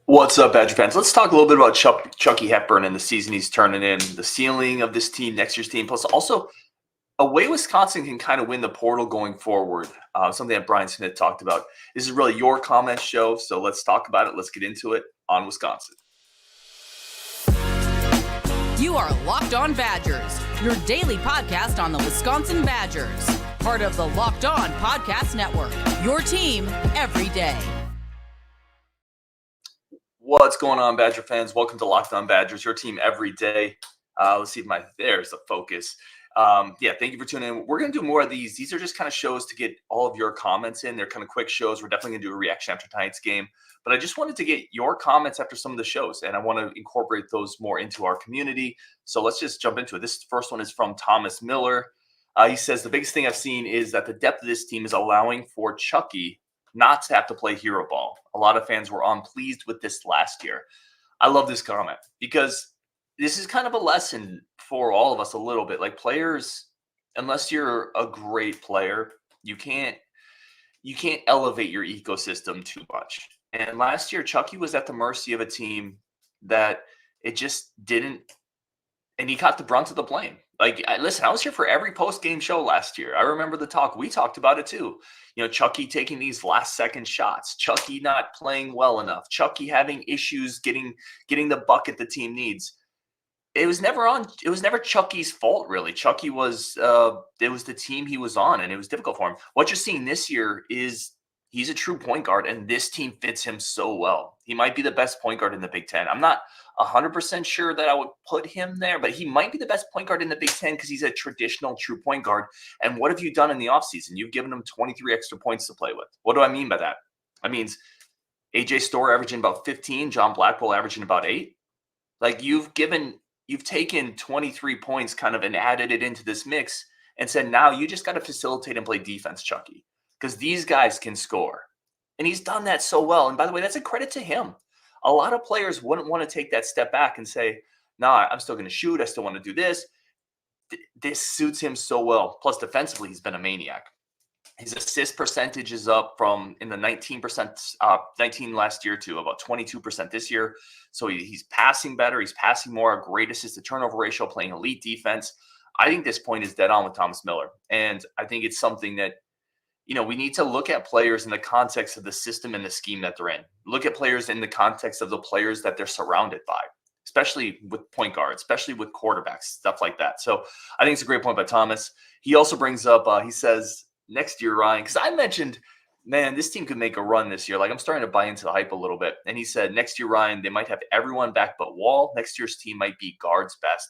What's up, Badger fans? Let's talk a little bit about Chucky Hepburn and the season he's turning in, the ceiling of this team, next year's team, plus also a way Wisconsin can kind of win the portal going forward. Something that Brian Smith talked about. This is really your comment show, so let's talk about it. Let's get into it on Wisconsin. You are Locked On Badgers, your daily podcast on the Wisconsin Badgers. Part of the Locked On Podcast Network, your team every day. What's going on, Badger fans? Welcome to Locked On Badgers, your team every day. Let's see if there's the focus. Thank you for tuning in. We're going to do more of these. These are just kind of shows to get all of your comments in. They're kind of quick shows. We're definitely going to do a reaction after tonight's game. But I just wanted to get your comments after some of the shows, and I want to incorporate those more into our community. So let's just jump into it. This first one is from Thomas Miller. He says, the biggest thing I've seen is that the depth of this team is allowing for Chucky not to have to play hero ball. A lot of fans were unpleased with this last year. I love this comment because this is kind of a lesson for all of us a little bit. Like, players, unless you're a great player, you can't elevate your ecosystem too much. And last year, Chucky was at the mercy of a team that it just didn't, and he got the brunt of the blame. Listen, I was here for every post-game show last year. I remember the talk. We talked about it too. Chucky taking these last-second shots, Chucky not playing well enough, Chucky having issues getting the bucket the team needs. It was never Chucky's fault, really. Chucky was it was the team he was on, and it was difficult for him. What you're seeing this year is he's a true point guard, and this team fits him so well. He might be the best point guard in the Big Ten. I'm not 100% sure that I would put him there, but he might be the best point guard in the Big Ten because he's a traditional true point guard. And what have you done in the offseason? You've given him 23 extra points to play with. What do I mean by that? That means AJ Storr averaging about 15, John Blackwell averaging about 8. Like, you've taken 23 points kind of and added it into this mix and said, now you just got to facilitate and play defense, Chucky, because these guys can score. And he's done that so well. And by the way, that's a credit to him. A lot of players wouldn't want to take that step back and say, nah, I'm still going to shoot. I still want to do this. This suits him so well. Plus, defensively, he's been a maniac. His assist percentage is up from in the 19 last year to about 22% this year. So he's passing better. He's passing more. A great assist to turnover ratio, playing elite defense. I think this point is dead on with Thomas Miller. And I think it's something that, we need to look at players in the context of the system and the scheme that they're in. Look at players in the context of the players that they're surrounded by, especially with point guards, especially with quarterbacks, stuff like that. So I think it's a great point by Thomas. He also brings up, he says, next year, Ryan, because I mentioned, man, this team could make a run this year. Like, I'm starting to buy into the hype a little bit. And he said, next year, Ryan, they might have everyone back but Wall. Next year's team might be guards best.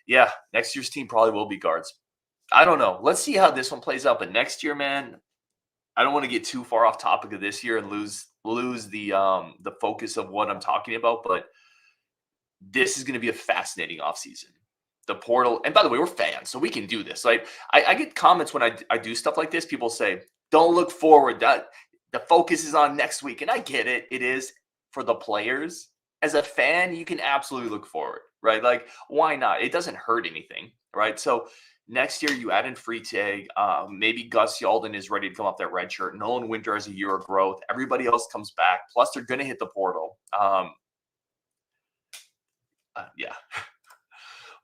Yeah, next year's team probably will be guards. I don't know. Let's see how this one plays out. But next year, man, I don't want to get too far off topic of this year and lose the focus of what I'm talking about. But this is going to be a fascinating offseason. The portal, and by the way, we're fans, so we can do this. Like, I get comments when I do stuff like this. People say, don't look forward. That the focus is on next week. And I get it. It is for the players. As a fan, you can absolutely look forward, right? Like, why not? It doesn't hurt anything, right? So next year, you add in Freitag. Maybe Gus Yalden is ready to come off that red shirt. Nolan Winter has a year of growth. Everybody else comes back. Plus, they're going to hit the portal.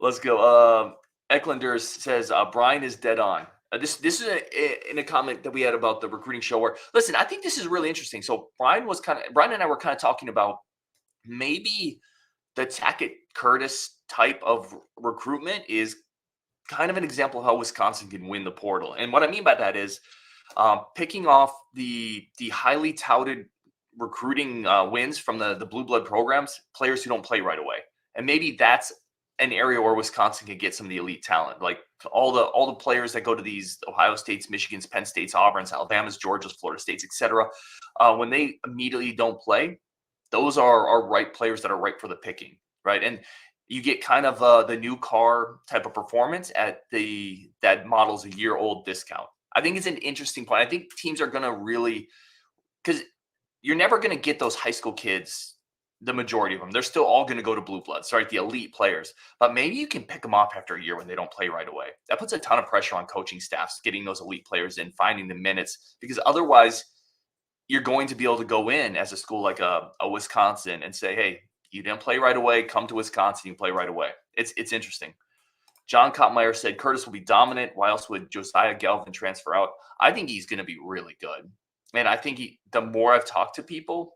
Let's go. Ecklanders says, Brian is dead on. This is in a comment that we had about the recruiting show where, listen, I think this is really interesting. So Brian and I were kind of talking about maybe the Tackett Curtis type of recruitment is kind of an example of how Wisconsin can win the portal. And what I mean by that is picking off the highly touted recruiting wins from the blue blood programs, players who don't play right away. And maybe that's an area where Wisconsin can get some of the elite talent, like all the players that go to these Ohio States, Michigans, Penn States, Auburns, Alabamas, Georgias, Florida States, etc. When they immediately don't play, those are right players that are ripe for the picking, right? And you get kind of the new car type of performance at that model's a year old discount. I think it's an interesting point. I think teams are going to really, because you're never going to get those high school kids. The majority of them, they're still all going to go to blue bloods, right? The elite players. But maybe you can pick them off after a year when they don't play right away. That puts a ton of pressure on coaching staffs, getting those elite players in, finding the minutes, because otherwise you're going to be able to go in as a school like a Wisconsin and say, hey, you didn't play right away. Come to Wisconsin. You play right away. It's interesting. John Kottmeyer said Curtis will be dominant. Why else would Josiah Galvin transfer out? I think he's going to be really good. And I think the more I've talked to people,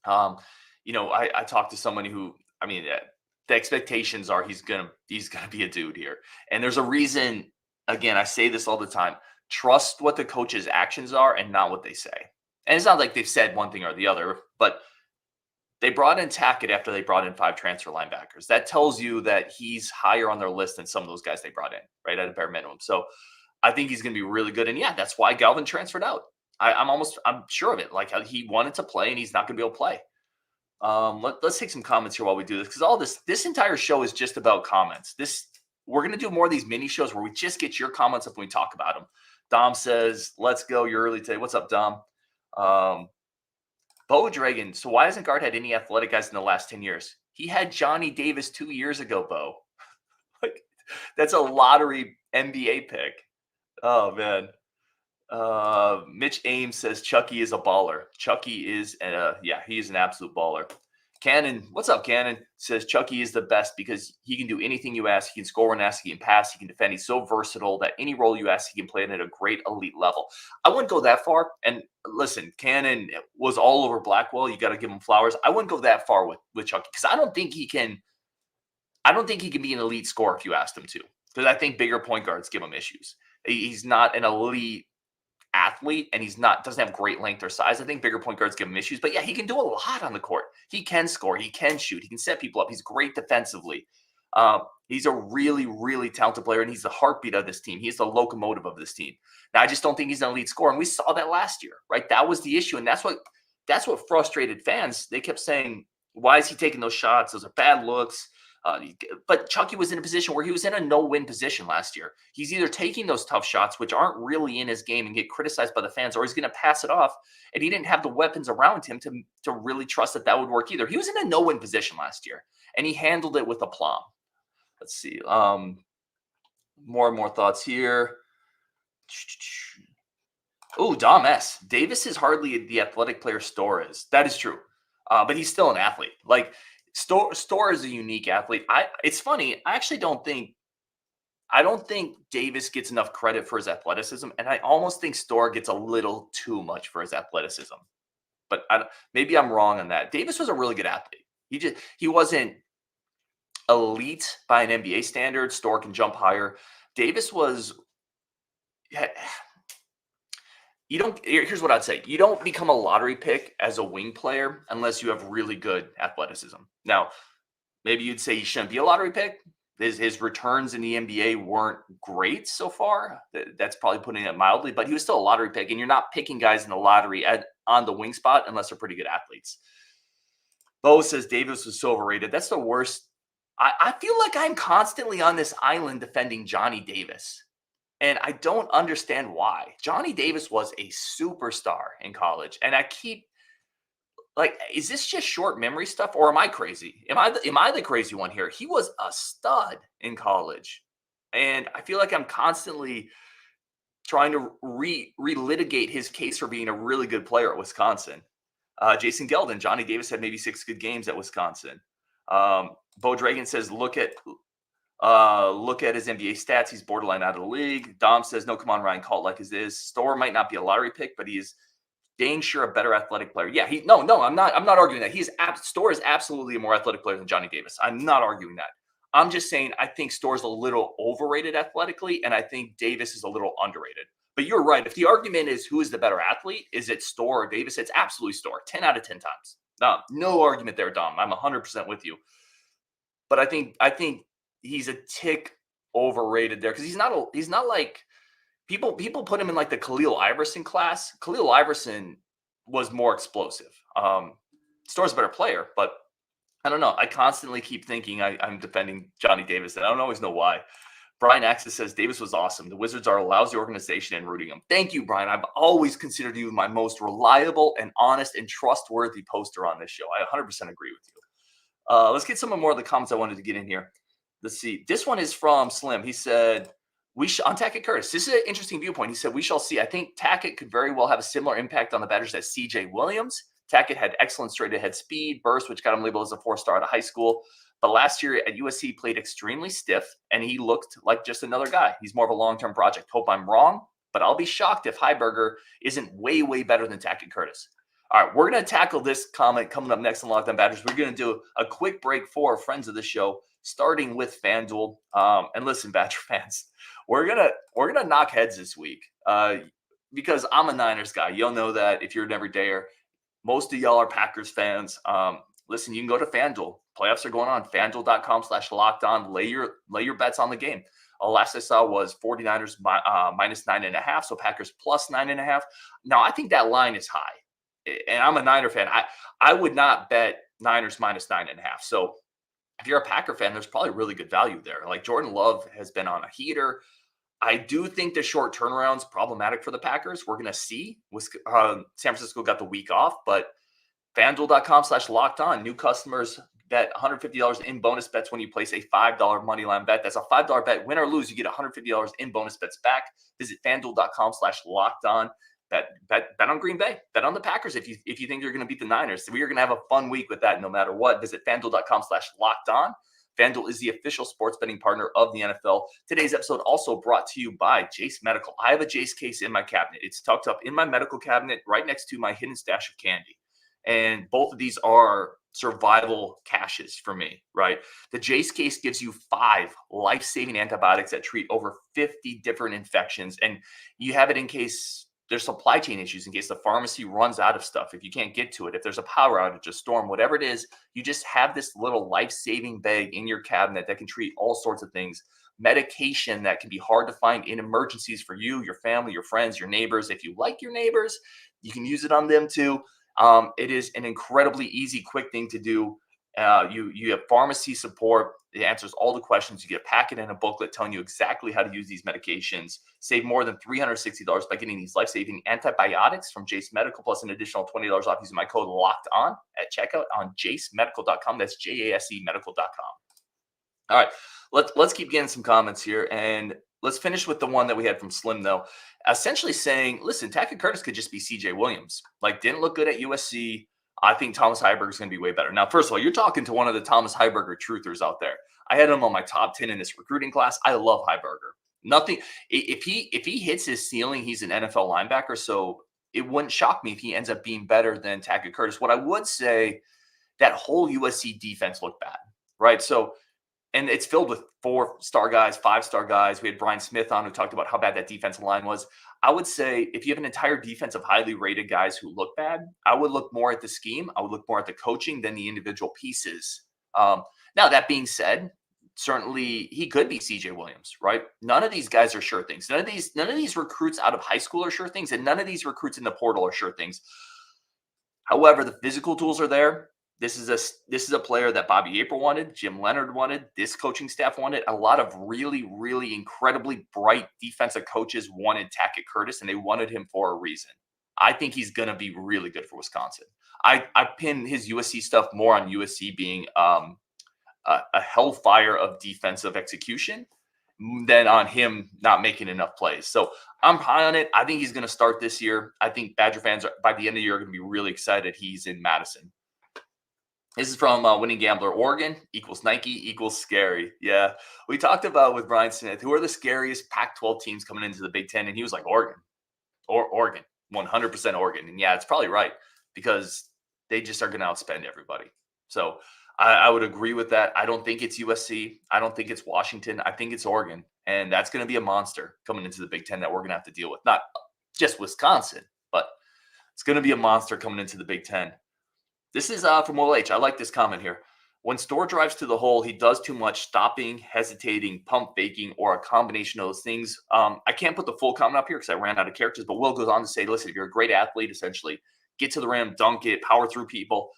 I talked to somebody who, the expectations are he's gonna be a dude here. And there's a reason, again, I say this all the time, trust what the coach's actions are and not what they say. And it's not like they've said one thing or the other, but they brought in Tackett after they brought in 5 transfer linebackers. That tells you that he's higher on their list than some of those guys they brought in, right, at a bare minimum. So I think he's going to be really good. And yeah, that's why Galvin transferred out. I'm sure of it. Like, he wanted to play and he's not going to be able to play. Let's take some comments here while we do this, because all this entire show is just about comments. We're going to do more of these mini shows where we just get your comments up when we talk about them. Dom says, let's go. You're early today. What's up, Dom? Bo Dragon. So why hasn't Gard had any athletic guys in the last 10 years? He had Johnny Davis 2 years ago, Bo. Like, that's a lottery NBA pick. Oh, man. Mitch Ames says Chucky is a baller. Chucky is, he's an absolute baller. Cannon, what's up, Cannon? Says Chucky is the best because he can do anything you ask. He can score when asked. He can pass. He can defend. He's so versatile that any role you ask, he can play it at a great elite level. I wouldn't go that far. And listen, Cannon was all over Blackwell. You got to give him flowers. I wouldn't go that far with Chucky because I don't think he can be an elite scorer if you asked him to. Because I think bigger point guards give him issues. He's not an elite athlete, and doesn't have great length or size. I think bigger point guards give him issues, but yeah, he can do a lot on the court. He can score, he can shoot, he can set people up. He's great defensively. He's a really, really talented player, and he's the heartbeat of this team. He's the locomotive of this team. Now, I just don't think he's an elite scorer, and we saw that last year, right? That was the issue, and that's what frustrated fans. They kept saying, "Why is he taking those shots? Those are bad looks." But Chucky was in a position where he was in a no-win position last year. He's either taking those tough shots, which aren't really in his game, and get criticized by the fans, or he's going to pass it off. And he didn't have the weapons around him to really trust that would work either. He was in a no-win position last year, and he handled it with aplomb. Let's see. More and more thoughts here. Oh, Dom S. Davis is hardly the athletic player Storr is. That is true. But he's still an athlete. Like, Storr is a unique athlete. It's funny. I don't think Davis gets enough credit for his athleticism, and I almost think Storr gets a little too much for his athleticism. But maybe I'm wrong on that. Davis was a really good athlete. He wasn't elite by an NBA standard. Storr can jump higher. Davis was. Here's what I'd say. You don't become a lottery pick as a wing player unless you have really good athleticism. Now, maybe you'd say he shouldn't be a lottery pick. His returns in the NBA weren't great so far. That's probably putting it mildly, but he was still a lottery pick, and you're not picking guys in the lottery on the wing spot unless they're pretty good athletes. Bo says Davis was so overrated. That's the worst. I feel like I'm constantly on this island defending Johnny Davis. And I don't understand why. Johnny Davis was a superstar in college. And I keep, like, is this just short memory stuff, or am I crazy? Am I the crazy one here? He was a stud in college. And I feel like I'm constantly trying to relitigate his case for being a really good player at Wisconsin. Jason Geldon, Johnny Davis had maybe 6 good games at Wisconsin. Bo Dragon says, look at his NBA stats. He's borderline out of the league. Dom says, no, come on, Ryan, call it like it is. Storr might not be a lottery pick, but he is dang sure a better athletic player. Yeah, I'm not arguing that. Storr is absolutely a more athletic player than Johnny Davis. I'm not arguing that. I'm just saying I think Storr's a little overrated athletically, and I think Davis is a little underrated. But you're right. If the argument is who is the better athlete, is it Storr or Davis? It's absolutely Storr, 10 out of 10 times. No argument there, Dom. I'm 100% with you. But I think he's a tick overrated there because he's not like people put him in like the Khalil Iverson class. Khalil Iverson was more explosive. Storr's a better player, but I don't know. I constantly keep thinking I'm defending Johnny Davis, and I don't always know why. Brian Axis says Davis was awesome. The Wizards are a lousy organization and rooting him. Thank you, Brian. I've always considered you my most reliable and honest and trustworthy poster on this show. I 100% agree with you. Let's get some more of the comments I wanted to get in here. Let's see. This one is from Slim. He said, on Tackett Curtis, this is an interesting viewpoint. He said, we shall see. I think Tackett could very well have a similar impact on the batters as CJ Williams. Tackett had excellent straight ahead speed, burst, which got him labeled as a 4-star out of high school. But last year at USC, he played extremely stiff, and he looked like just another guy. He's more of a long-term project. Hope I'm wrong, but I'll be shocked if Heiberger isn't way, way better than Tackett Curtis. All right, we're going to tackle this comment coming up next on Locked On Badgers. We're going to do a quick break for our friends of the show, starting with FanDuel. And listen, Badger fans, we're gonna knock heads this week because I'm a Niners guy. You'll know that if you're an everydayer. Most of y'all are Packers fans. Listen, you can go to FanDuel. Playoffs are going on. FanDuel.com/lockedon. Lay your bets on the game. Last I saw was 49ers minus 9.5, so Packers plus 9.5. Now, I think that line is high, and I'm a Niner fan. I would not bet Niners minus 9.5. So if you're a Packer fan, there's probably really good value there. Like Jordan Love has been on a heater. I do think the short turnaround's problematic for the Packers. We're going to see. San Francisco got the week off, but FanDuel.com/lockedon. New customers bet $150 in bonus bets when you place a $5 moneyline bet. That's a $5 bet. Win or lose, you get $150 in bonus bets back. Visit FanDuel.com/lockedon. Bet on Green Bay. Bet on the Packers if you think they're going to beat the Niners. We are going to have a fun week with that no matter what. Visit FanDuel.com/lockedon. FanDuel is the official sports betting partner of the NFL. Today's episode also brought to you by Jase Medical. I have a Jase case in my cabinet. It's tucked up in my medical cabinet right next to my hidden stash of candy. And both of these are survival caches for me, right? The Jase case gives you 5 life-saving antibiotics that treat over 50 different infections. And you have it in case there's supply chain issues, in case the pharmacy runs out of stuff, if you can't get to it, if there's a power outage, a storm, whatever it is, you just have this little life-saving bag in your cabinet that can treat all sorts of things. Medication that can be hard to find in emergencies for you, your family, your friends, your neighbors. If you like your neighbors, you can use it on them too. It is an incredibly easy, quick thing to do. You have pharmacy support. It answers all the questions. You get a packet and a booklet telling you exactly how to use these medications. Save more than $360 by getting these life-saving antibiotics from Jase Medical, plus an additional $20 off using my code LOCKEDON at checkout on jasemedical.com. That's JASE medical.com. All right, let's keep getting some comments here, and let's finish with the one that we had from Slim, though. Essentially saying, listen, Tackett Curtis could just be CJ Williams. Like, didn't look good at USC. I think Thomas Heiberger is going to be way better. Now, first of all, you're talking to one of the Thomas Heiberger truthers out there. I had him on my top 10 in this recruiting class. I love Heiberger. Nothing. If he hits his ceiling, he's an NFL linebacker. So it wouldn't shock me if he ends up being better than Tackett Curtis. What I would say, that whole USC defense looked bad, right? So, and it's filled with 4-star guys, 5-star guys. We had Brian Smith on who talked about how bad that defensive line was. I would say if you have an entire defense of highly rated guys who look bad, I would look more at the scheme. I would look more at the coaching than the individual pieces. Now, that being said, certainly he could be CJ Williams, right? None of these guys are sure things. None of these recruits out of high school are sure things, and none of these recruits in the portal are sure things. However, the physical tools are there. This is a player that Bobby April wanted, Jim Leonard wanted, this coaching staff wanted. A lot of really, really incredibly bright defensive coaches wanted Tackett Curtis, and they wanted him for a reason. I think he's going to be really good for Wisconsin. I pin his USC stuff more on USC being a hellfire of defensive execution than on him not making enough plays. So I'm high on it. I think he's going to start this year. I think Badger fans by the end of the year are going to be really excited he's in Madison. This is from Winning Gambler. Oregon equals Nike equals scary. Yeah. We talked about with Brian Smith, who are the scariest Pac-12 teams coming into the Big Ten. And he was like, Oregon, 100% Oregon. And yeah, it's probably right because they just are going to outspend everybody. So I would agree with that. I don't think it's USC. I don't think it's Washington. I think it's Oregon. And that's going to be a monster coming into the Big Ten that we're going to have to deal with. Not just Wisconsin, but it's going to be a monster coming into the Big Ten. This is from Will H. I like this comment here. When Storr drives to the hole, he does too much stopping, hesitating, pump faking, or a combination of those things. I can't put the full comment up here because I ran out of characters, but Will goes on to say, listen, if you're a great athlete, essentially, get to the rim, dunk it, power through people.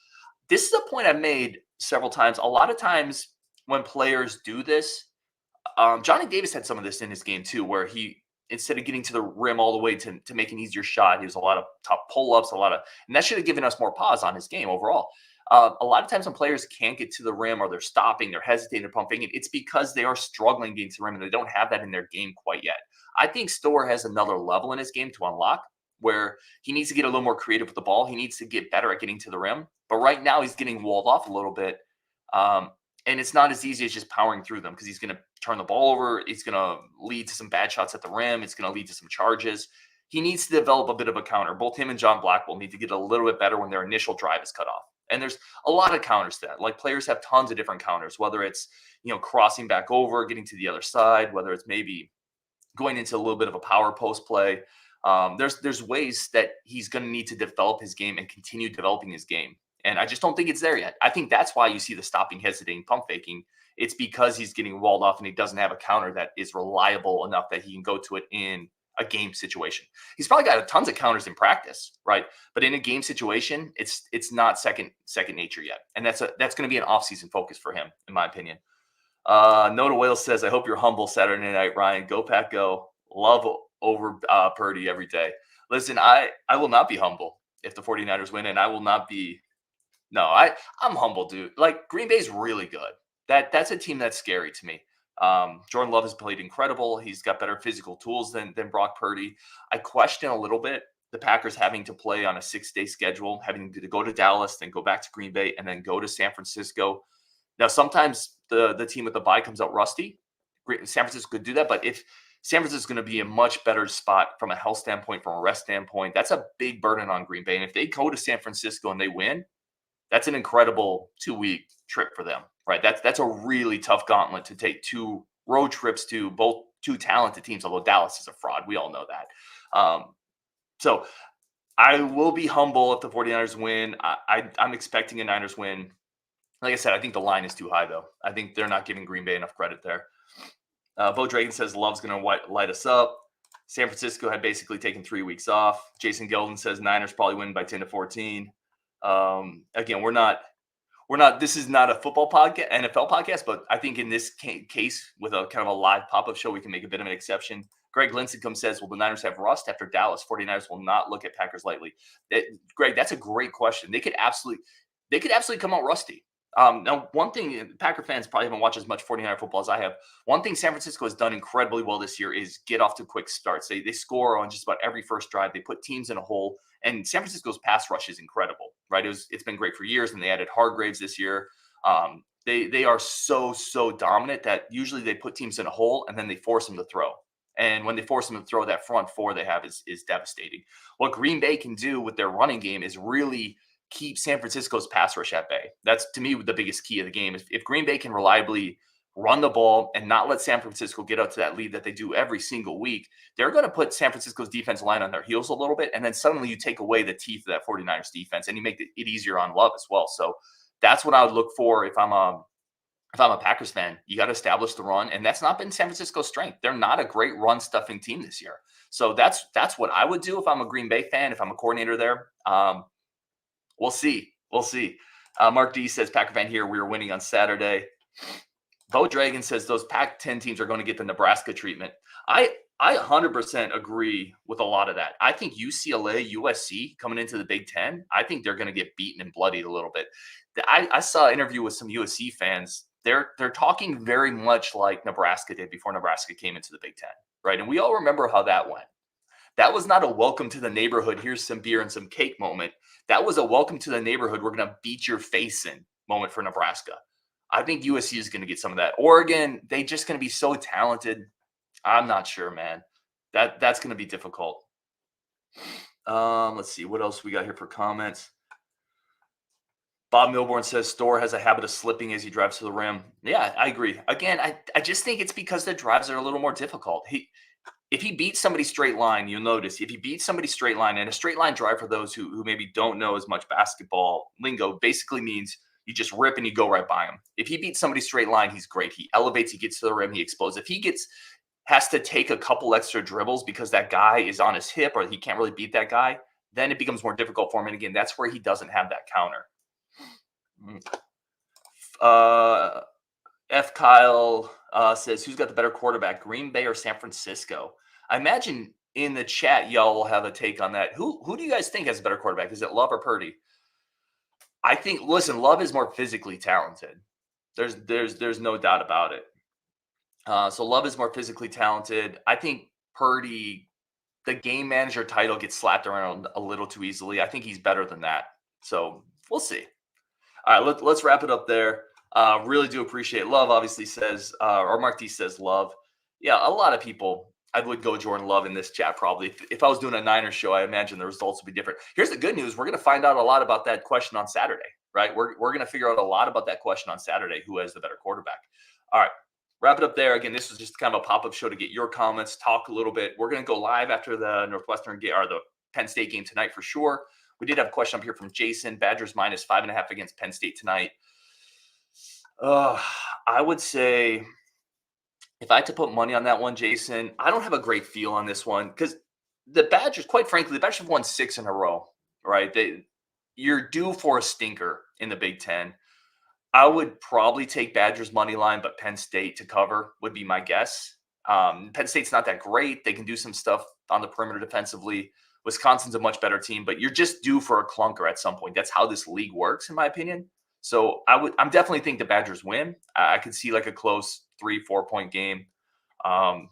This is a point I've made several times. A lot of times when players do this, Johnny Davis had some of this in his game too, where he, instead of getting to the rim all the way to make an easier shot, he was a lot of top pull-ups, and that should have given us more pause on his game overall. A lot of times when players can't get to the rim or they're stopping, they're hesitating, they're pumping it, it's because they are struggling getting to the rim and they don't have that in their game quite yet. I think Storer has another level in his game to unlock where he needs to get a little more creative with the ball. He needs to get better at getting to the rim. But right now he's getting walled off a little bit. And it's not as easy as just powering through them because he's going to turn the ball over. It's going to lead to some bad shots at the rim. It's going to lead to some charges. He needs to develop a bit of a counter. Both him and John Blackwell need to get a little bit better when their initial drive is cut off. And there's a lot of counters to that. Like players have tons of different counters, whether it's, crossing back over, getting to the other side, whether it's maybe going into a little bit of a power post play. There's ways that he's going to need to develop his game and continue developing his game. And I just don't think it's there yet. I think that's why you see the stopping, hesitating, pump faking. It's because he's getting walled off and he doesn't have a counter that is reliable enough that he can go to it in a game situation. He's probably got tons of counters in practice, right? But in a game situation, it's not second nature yet. And that's going to be an offseason focus for him, in my opinion. Noda Wales says, I hope you're humble Saturday night, Ryan. Go Pack Go. Love over Purdy every day. Listen, I will not be humble if the 49ers win, and I will not be – no, I'm humble, dude. Like, Green Bay's really good. That's a team that's scary to me. Jordan Love has played incredible. He's got better physical tools than Brock Purdy. I question a little bit the Packers having to play on a 6-day schedule, having to go to Dallas, then go back to Green Bay, and then go to San Francisco. Now, sometimes the team with the bye comes out rusty. San Francisco could do that, but if San Francisco is going to be a much better spot from a health standpoint, from a rest standpoint, that's a big burden on Green Bay. And if they go to San Francisco and they win, that's an incredible 2-week trip for them, right? That's a really tough gauntlet to take 2 road trips to both 2 talented teams, although Dallas is a fraud. We all know that. So I will be humble if the 49ers win. I'm expecting a Niners win. Like I said, I think the line is too high, though. I think they're not giving Green Bay enough credit there. Bo Dragon says Love's going to light us up. San Francisco had basically taken 3 weeks off. Jason Gilden says Niners probably win by 10-14. Again, we're not. This is not a football podcast, NFL podcast, but I think in this case, with a kind of a live pop-up show, we can make a bit of an exception. Greg Lincecum says, will the Niners have rust after Dallas? 49ers will not look at Packers lightly. Greg, that's a great question. They could absolutely come out rusty. Now, one thing, Packer fans probably haven't watched as much 49er football as I have. One thing San Francisco has done incredibly well this year is get off to quick starts. They score on just about every first drive. They put teams in a hole. And San Francisco's pass rush is incredible, right? It's been great for years, and they added Hargraves this year. They are so dominant that usually they put teams in a hole and then they force them to throw. And when they force them to throw, that front four they have is devastating. What Green Bay can do with their running game is really keep San Francisco's pass rush at bay. That's, to me, the biggest key of the game. If Green Bay can reliably run the ball and not let San Francisco get up to that lead that they do every single week, they're going to put San Francisco's defense line on their heels a little bit, and then suddenly you take away the teeth of that 49ers defense, and you make it easier on Love as well. So that's what I would look for if I'm a Packers fan. You got to establish the run, and that's not been San Francisco's strength. They're not a great run-stuffing team this year. So that's what I would do if I'm a Green Bay fan, if I'm a coordinator there. We'll see. Mark D says, Packer fan here, we were winning on Saturday. Bo Dragon says those Pac-10 teams are going to get the Nebraska treatment. I 100% agree with a lot of that. I think UCLA, USC coming into the Big Ten, I think they're going to get beaten and bloodied a little bit. I saw an interview with some USC fans. They're talking very much like Nebraska did before Nebraska came into the Big Ten, right? And we all remember how that went. That was not a welcome to the neighborhood, here's some beer and some cake moment. That was a welcome to the neighborhood, we're going to beat your face in moment for Nebraska. I think USC is going to get some of that. Oregon, they just going to be so talented. I'm not sure, man. That's going to be difficult. Let's see. What else we got here for comments? Bob Milborn says Storer has a habit of slipping as he drives to the rim. Yeah, I agree. Again, I just think it's because the drives are a little more difficult. If he beats somebody straight line, you'll notice, if he beats somebody straight line, and a straight line drive for those who maybe don't know as much basketball lingo basically means you just rip and you go right by him. If he beats somebody straight line, he's great. He elevates, he gets to the rim, he explodes. If he has to take a couple extra dribbles because that guy is on his hip or he can't really beat that guy, then it becomes more difficult for him. And again, that's where he doesn't have that counter. F. Kyle says, who's got the better quarterback, Green Bay or San Francisco? I imagine in the chat, y'all will have a take on that. Who do you guys think has a better quarterback? Is it Love or Purdy? I think, listen, Love is more physically talented. There's no doubt about it. So Love is more physically talented. I think Purdy, the game manager title gets slapped around a little too easily. I think he's better than that. So we'll see. All right, let's wrap it up there. Really do appreciate Love. Obviously says, or Mark D says Love. Yeah, a lot of people. I would go Jordan Love in this chat probably. If I was doing a Niners show, I imagine the results would be different. Here's the good news: we're going to find out a lot about that question on Saturday, right? We're going to figure out a lot about that question on Saturday. Who has the better quarterback? All right. Wrap it up there. Again, this was just kind of a pop-up show to get your comments, talk a little bit. We're going to go live after the Northwestern game or the Penn State game tonight for sure. We did have a question up here from Jason. Badgers minus 5.5 against Penn State tonight. I would say if I had to put money on that one, Jason, I don't have a great feel on this one because the Badgers, quite frankly, the Badgers have won 6 in a row, right? You're due for a stinker in the Big Ten. I would probably take Badgers money line, but Penn State to cover would be my guess. Penn State's not that great. They can do some stuff on the perimeter defensively. Wisconsin's a much better team, but you're just due for a clunker at some point. That's how this league works, in my opinion. So I'm definitely think the Badgers win. I could see like a close 3-4 point game. Gosh,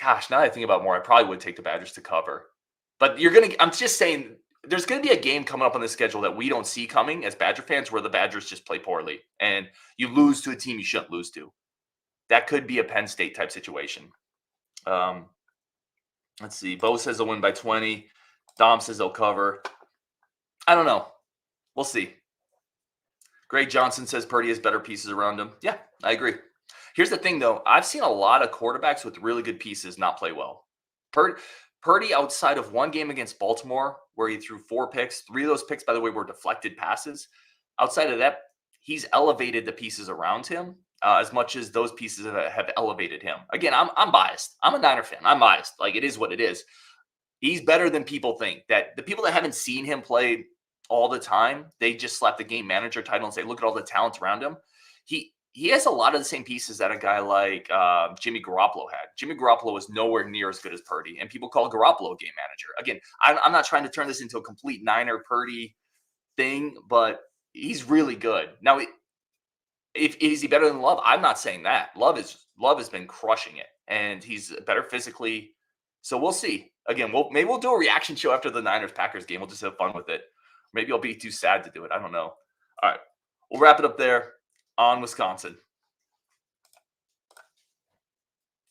now that I think about it more, I probably would take the Badgers to cover. But I'm just saying, there's going to be a game coming up on the schedule that we don't see coming as Badger fans where the Badgers just play poorly and you lose to a team you shouldn't lose to. That could be a Penn State type situation. Let's see. Bo says they'll win by 20. Dom says they'll cover. I don't know. We'll see. Greg Johnson says Purdy has better pieces around him. Yeah, I agree. Here's the thing, though. I've seen a lot of quarterbacks with really good pieces not play well. Purdy, outside of one game against Baltimore, where he threw 4 picks, 3 of those picks, by the way, were deflected passes. Outside of that, he's elevated the pieces around him as much as those pieces have elevated him. Again, I'm biased. I'm a Niner fan. I'm biased. Like, it is what it is. He's better than people think. That the people that haven't seen him play all the time, they just slap the game manager title and say, look at all the talent around him. He has a lot of the same pieces that a guy like Jimmy Garoppolo had. Jimmy Garoppolo is nowhere near as good as Purdy, and people call Garoppolo a game manager. Again, I'm not trying to turn this into a complete Niner Purdy thing, but he's really good. Now, is he better than Love? I'm not saying that. Love has been crushing it, and he's better physically. So we'll see. Again, maybe we'll do a reaction show after the Niners-Packers game. We'll just have fun with it. Maybe I'll be too sad to do it. I don't know. All right, we'll wrap it up there on Wisconsin.